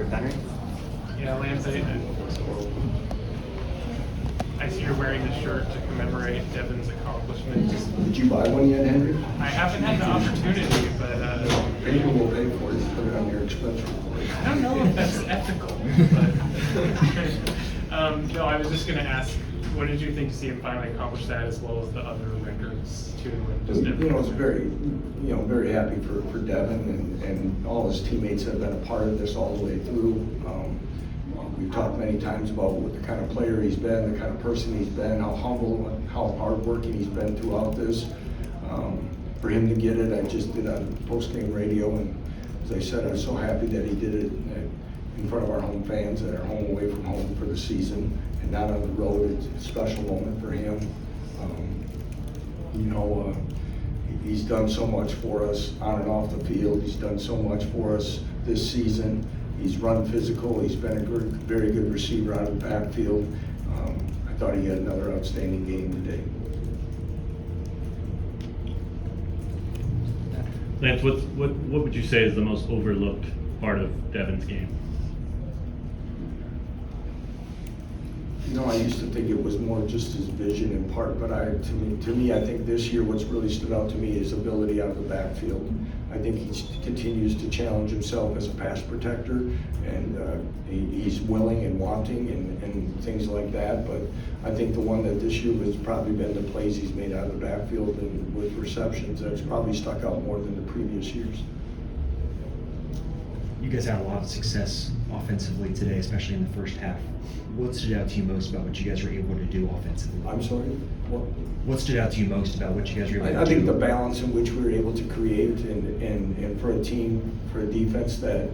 with Henry. Yeah, Lance, I see you're wearing the shirt to commemorate Devon's accomplishments. Did you buy one yet, Henry? I haven't had the opportunity, but Maybe we'll pay for it, put it on your expense report. I don't know if that's ethical. But no, I was just going to ask, what did you think to see him finally accomplish that, as well as the other records too? And just It's very happy for Devon and all his teammates that have been a part of this all the way through. We've talked many times about what the kind of player he's been, the kind of person he's been, how humble, how hardworking he's been throughout this. For him to get it, I just did on post-game radio, and as I said, I was so happy that he did it in front of our home fans that are home away from home for the season and not on the road. It's a special moment for him. He's done so much for us on and off the field. He's done so much for us this season. He's run physical. He's been a very good receiver out of the backfield. I thought he had another outstanding game today. Lance, what would you say is the most overlooked part of Devon's game? I used to think it was more just his vision in part, but to me, I think this year what's really stood out to me is ability out of the backfield. I think he continues to challenge himself as a pass protector, and he's willing and wanting and things like that. But I think the one that this year has probably been the plays he's made out of the backfield and with receptions that's probably stuck out more than the previous years. You guys had a lot of success offensively today, especially in the first half. What stood out to you most about what you guys were able to do offensively? I'm sorry? What stood out to you most about what you guys were able to do? I think the balance in which we were able to create and for a team, for a defense that,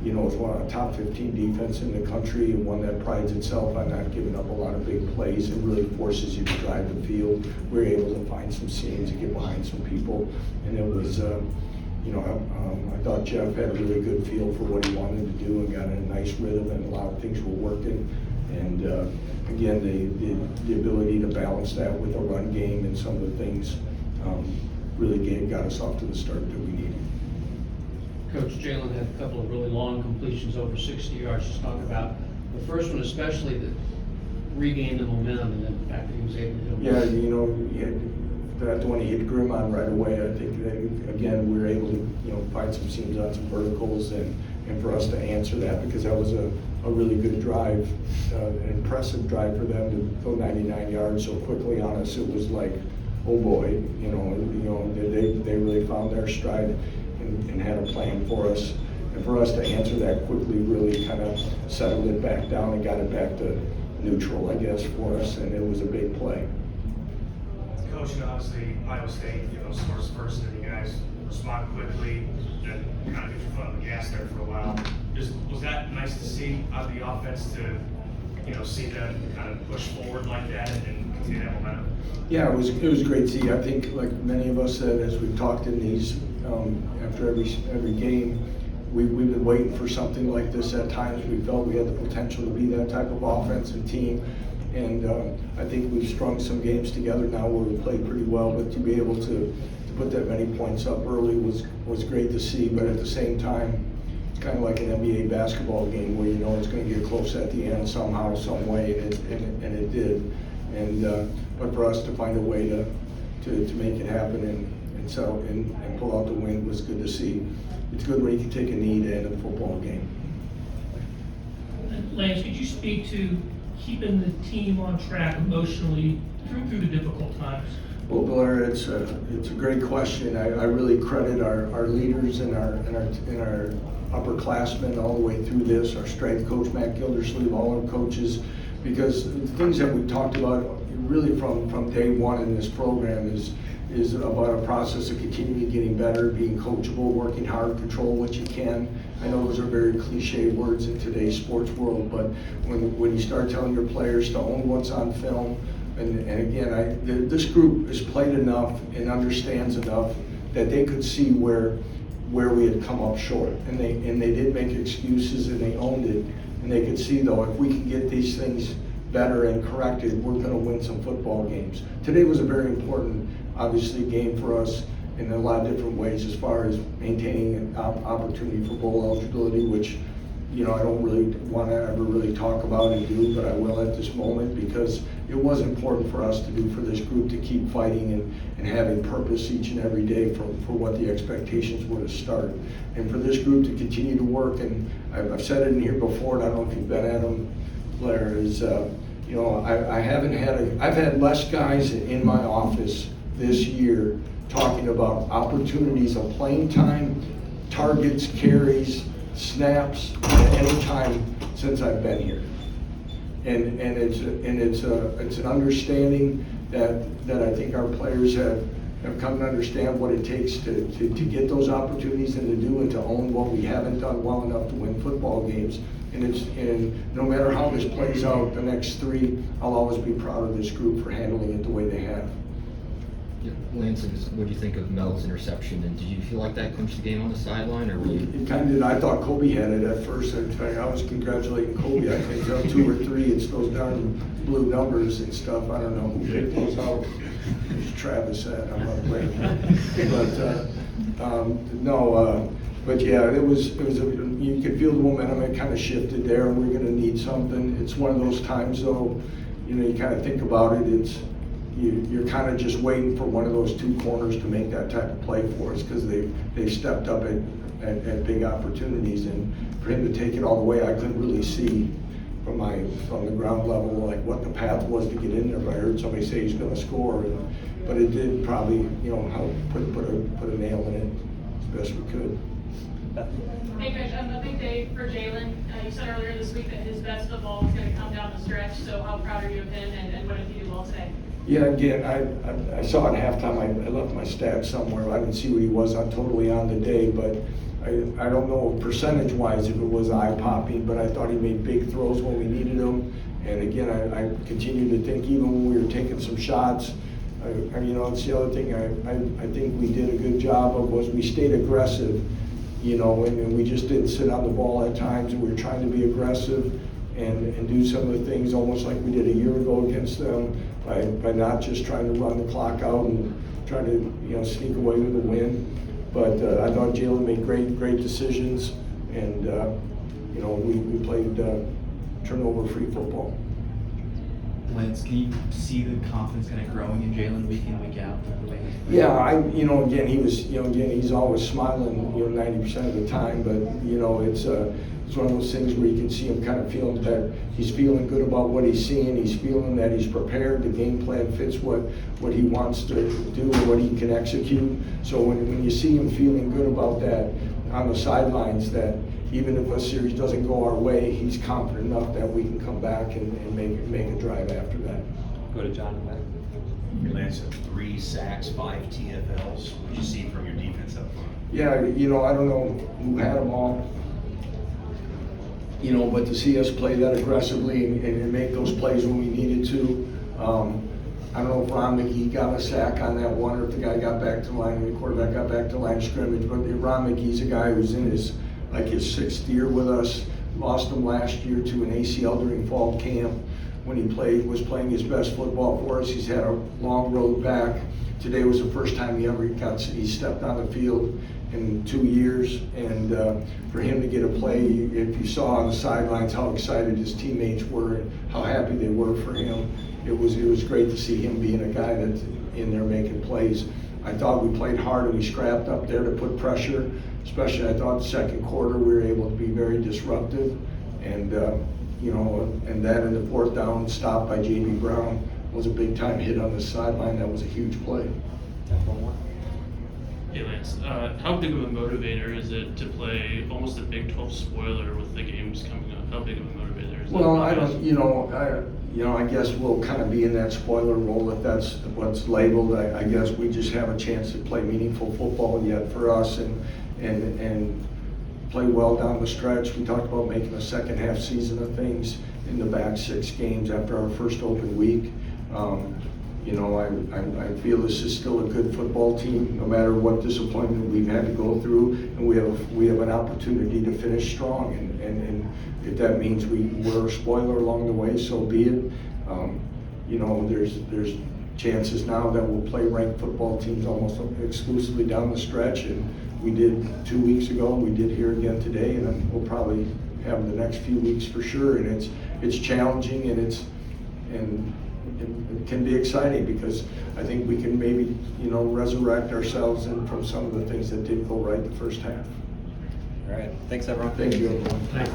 is one of the top 15 defense in the country and one that prides itself on not giving up a lot of big plays and really forces you to drive the field. We were able to find some seams and get behind some people, and it was, I thought Jeff had a really good feel for what he wanted to do and got in a nice rhythm, and a lot of things were working. And again, the ability to balance that with a run game and some of the things really got us off to the start that we needed. Coach, Jaylen had a couple of really long completions over 60 yards. Just talk about the first one, especially that regained the momentum, and then the fact that he was able to hit him. That one he hit Grimm on right away. I think that, again, we were able to find some seams on some verticals and for us to answer that, because that was a really good drive, an impressive drive for them to go 99 yards so quickly on us. It was like, oh boy, they really found their stride and had a plan for us. And for us to answer that quickly really kind of settled it back down and got it back to neutral, I guess, for us, and it was a big play. Coach, obviously Iowa State, scores first, and you guys respond quickly and kind of get your foot on the gas there for a while. Was that nice to see out of the offense to, see them kind of push forward like that and continue that momentum? Yeah, it was great to see. I think, like many of us said, as we've talked in these after every game, we've been waiting for something like this. At times, we felt we had the potential to be that type of offense and team. And I think we've strung some games together now where we played pretty well, but to be able to put that many points up early was great to see. But at the same time, it's kind of like an NBA basketball game where it's going to get close at the end somehow, some way, and it did. And but for us to find a way to make it happen and pull out the win was good to see. It's good when you can take a knee to end a football game. Lance, could you speak to keeping the team on track emotionally through the difficult times? Well, Blair, it's a great question. I really credit our leaders and our upperclassmen all the way through this. Our strength coach, Matt Gildersleeve, all our coaches, because the things that we talked about really from day one in this program is about a process of continually getting better, being coachable, working hard, control what you can. I know those are very cliche words in today's sports world, but when you start telling your players to own what's on film, and again, this group has played enough and understands enough that they could see where we had come up short, and they did make excuses and they owned it, and they could see, though, if we can get these things better and corrected, we're going to win some football games. Today was a very important, obviously, game for us in a lot of different ways as far as maintaining an opportunity for bowl eligibility, which you know, I don't really want to ever really talk about and do, but I will at this moment, because it was important for us to do for this group to keep fighting and having purpose each and every day for what the expectations were to start. And for this group to continue to work, and I've said it in here before, and I don't know if you've been at them, Blair, is, you know, I've had less guys in my office this year talking about opportunities of playing time, targets, carries, snaps at any time since I've been here. And it's an understanding that I think our players have come to understand what it takes to get those opportunities and to do and to own what we haven't done well enough to win football games. And no matter how this plays out the next 3, I'll always be proud of this group for handling it the way they have. Yeah, Lance, what do you think of Mel's interception, and did you feel like that clinched the game on the sideline, or were you? It kind of did. I thought Kobe had it at first. In fact, I was congratulating Kobe. I think 2 or 3, it's those darn blue numbers and stuff. I don't know who picked those out. There's Travis said, I'm not blaming him. But yeah, it was you could feel the momentum. It kind of shifted there, and we're going to need something. It's one of those times, though, you know, you kind of think about it. You're kind of just waiting for one of those 2 corners to make that type of play for us, because they've stepped up at big opportunities, and for him to take it all the way, I couldn't really see from the ground level like what the path was to get in there. But I heard somebody say he's going to score, but it did probably, you know, help put a nail in it as best we could. Hey Coach, a big day for Jaylen. You said earlier this week that his best football is going to come down the stretch. So how proud are you of him, and what did he do well today? Yeah, again, I saw at halftime, I left my stats somewhere. I didn't see what he was totally on the day, but I don't know percentage-wise if it was eye-popping, but I thought he made big throws when we needed them. And again, I continue to think, even when we were taking some shots, you know, it's the other thing I think we did a good job of was we stayed aggressive, you know, and we just didn't sit on the ball at times. We were trying to be aggressive and do some of the things almost like we did a year ago against them, by not just trying to run the clock out and trying to, you know, sneak away with the win. But I thought Jaylen made great decisions, and you know, we played turnover-free football. Lance, can you see the confidence kind of growing in Jaylen week in, week out? Yeah, you know, again, he's always smiling, you know, 90% of the time, but you know, it's one of those things where you can see him kind of feeling that he's feeling good about what he's seeing. He's feeling that he's prepared. The game plan fits what he wants to do and what he can execute. So when you see him feeling good about that on the sidelines, that even if a series doesn't go our way, he's confident enough that we can come back and make a drive after that. Go to John. Lance had 3 sacks, 5 TFLs. What did you see from your defense up front? Yeah, you know, I don't know who had them all. You know, but to see us play that aggressively and make those plays when we needed to. I don't know if Ron McGee got a sack on that one, or if the guy got back to the line, the quarterback got back to line of scrimmage. But Ron McGee's a guy who's in his 6th year with us. Lost him last year to an ACL during fall camp when he was playing his best football for us. He's had a long road back. Today was the first time he stepped on the field in 2 years, and for him to get a play, if you saw on the sidelines how excited his teammates were and how happy they were for him, it was great to see him being a guy that's in there making plays. I thought we played hard and we scrapped up there to put pressure, especially I thought the second quarter we were able to be very disruptive, and you know, and that in the 4th down stop by J.B. Brown was a big time hit on the sideline. That was a huge play. Hey Lance, how big of a motivator is it to play almost a Big 12 spoiler with the games coming up? How big of a motivator is that? Well, I don't, I guess we'll kind of be in that spoiler role if that's what's labeled. I guess we just have a chance to play meaningful football yet for us and play well down the stretch. We talked about making a second half season of things in the back 6 games after our first open week. You know, I feel this is still a good football team, no matter what disappointment we've had to go through, and we have an opportunity to finish strong. And if that means we're a spoiler along the way, so be it. You know, there's chances now that we'll play ranked football teams almost exclusively down the stretch, and we did 2 weeks ago. We did here again today, and we'll probably have the next few weeks for sure, and it's challenging, and it can be exciting, because I think we can maybe, resurrect ourselves from some of the things that didn't go right the first half. All right, thanks everyone. Thank you. Thanks,